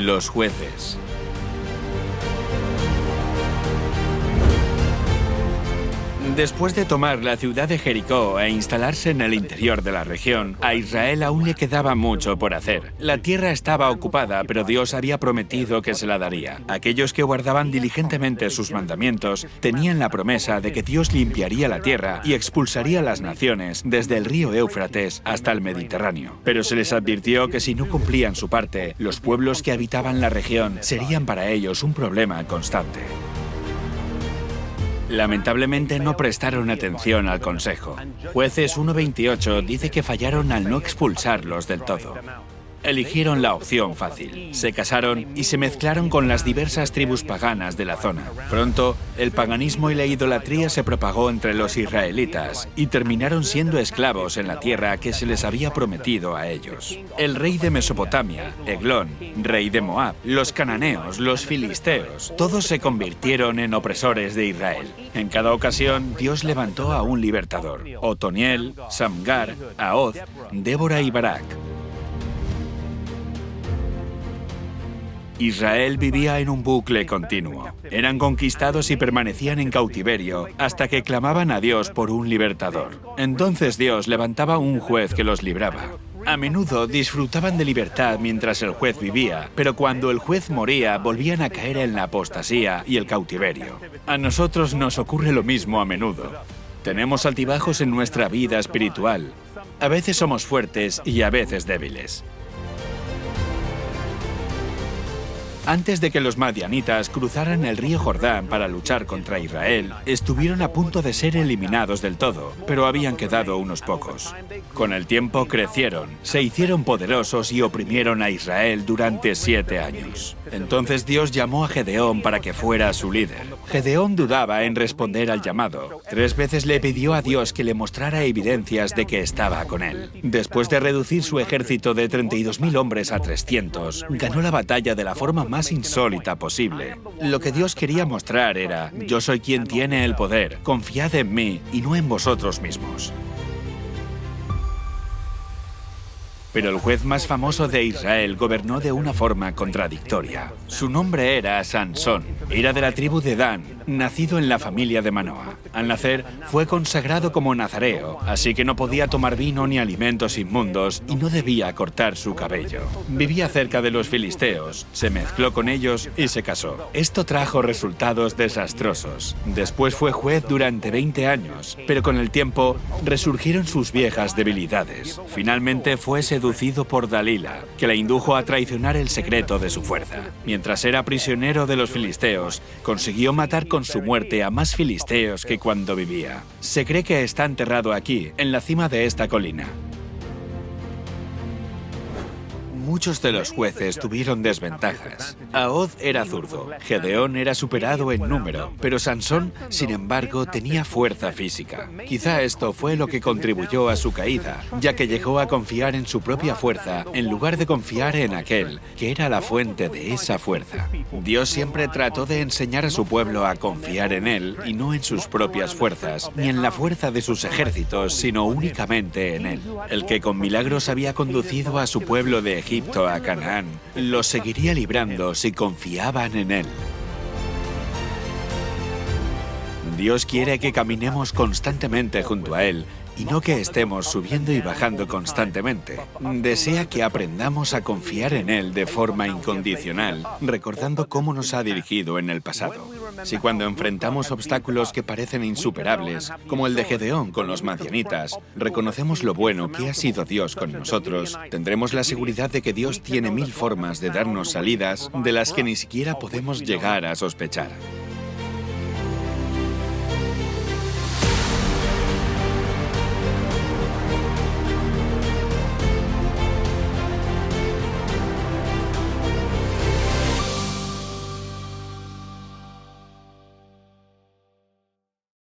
Los jueces. Después de tomar la ciudad de Jericó e instalarse en el interior de la región, a Israel aún le quedaba mucho por hacer. La tierra estaba ocupada, pero Dios había prometido que se la daría. Aquellos que guardaban diligentemente sus mandamientos tenían la promesa de que Dios limpiaría la tierra y expulsaría a las naciones desde el río Éufrates hasta el Mediterráneo. Pero se les advirtió que si no cumplían su parte, los pueblos que habitaban la región serían para ellos un problema constante. Lamentablemente no prestaron atención al consejo. Jueces 1:28 dice que fallaron al no expulsarlos del todo. Eligieron la opción fácil. Se casaron y se mezclaron con las diversas tribus paganas de la zona. Pronto, el paganismo y la idolatría se propagó entre los israelitas y terminaron siendo esclavos en la tierra que se les había prometido a ellos. El rey de Mesopotamia, Eglón, rey de Moab, los cananeos, los filisteos, todos se convirtieron en opresores de Israel. En cada ocasión, Dios levantó a un libertador: Otoniel, Samgar, Ahoz, Débora y Barak. Israel vivía en un bucle continuo. Eran conquistados y permanecían en cautiverio hasta que clamaban a Dios por un libertador. Entonces Dios levantaba un juez que los libraba. A menudo disfrutaban de libertad mientras el juez vivía, pero cuando el juez moría volvían a caer en la apostasía y el cautiverio. A nosotros nos ocurre lo mismo a menudo. Tenemos altibajos en nuestra vida espiritual. A veces somos fuertes y a veces débiles. Antes de que los madianitas cruzaran el río Jordán para luchar contra Israel, estuvieron a punto de ser eliminados del todo, pero habían quedado unos pocos. Con el tiempo crecieron, se hicieron poderosos y oprimieron a Israel durante 7 años. Entonces Dios llamó a Gedeón para que fuera su líder. Gedeón dudaba en responder al llamado. 3 veces le pidió a Dios que le mostrara evidencias de que estaba con él. Después de reducir su ejército de 32.000 hombres a 300, ganó la batalla de la forma más insólita posible. Lo que Dios quería mostrar era: yo soy quien tiene el poder, confiad en mí y no en vosotros mismos. Pero el juez más famoso de Israel gobernó de una forma contradictoria. Su nombre era Sansón. Era de la tribu de Dan, nacido en la familia de Manoa. Al nacer, fue consagrado como nazareo, así que no podía tomar vino ni alimentos inmundos y no debía cortar su cabello. Vivía cerca de los filisteos, se mezcló con ellos y se casó. Esto trajo resultados desastrosos. Después fue juez durante 20 años, pero con el tiempo resurgieron sus viejas debilidades. Finalmente fue seducido por Dalila, que le indujo a traicionar el secreto de su fuerza. Mientras era prisionero de los filisteos, consiguió matar con su muerte a más filisteos que cuando vivía. Se cree que está enterrado aquí, en la cima de esta colina. Muchos de los jueces tuvieron desventajas. Ahoz era zurdo, Gedeón era superado en número, pero Sansón, sin embargo, tenía fuerza física. Quizá esto fue lo que contribuyó a su caída, ya que llegó a confiar en su propia fuerza en lugar de confiar en aquel que era la fuente de esa fuerza. Dios siempre trató de enseñar a su pueblo a confiar en él y no en sus propias fuerzas, ni en la fuerza de sus ejércitos, sino únicamente en él. El que con milagros había conducido a su pueblo de Egipto a Canaán, los seguiría librando si confiaban en él. Dios quiere que caminemos constantemente junto a él y no que estemos subiendo y bajando constantemente. Desea que aprendamos a confiar en él de forma incondicional, recordando cómo nos ha dirigido en el pasado. Si cuando enfrentamos obstáculos que parecen insuperables, como el de Gedeón con los madianitas, reconocemos lo bueno que ha sido Dios con nosotros, tendremos la seguridad de que Dios tiene 1000 formas de darnos salidas de las que ni siquiera podemos llegar a sospechar.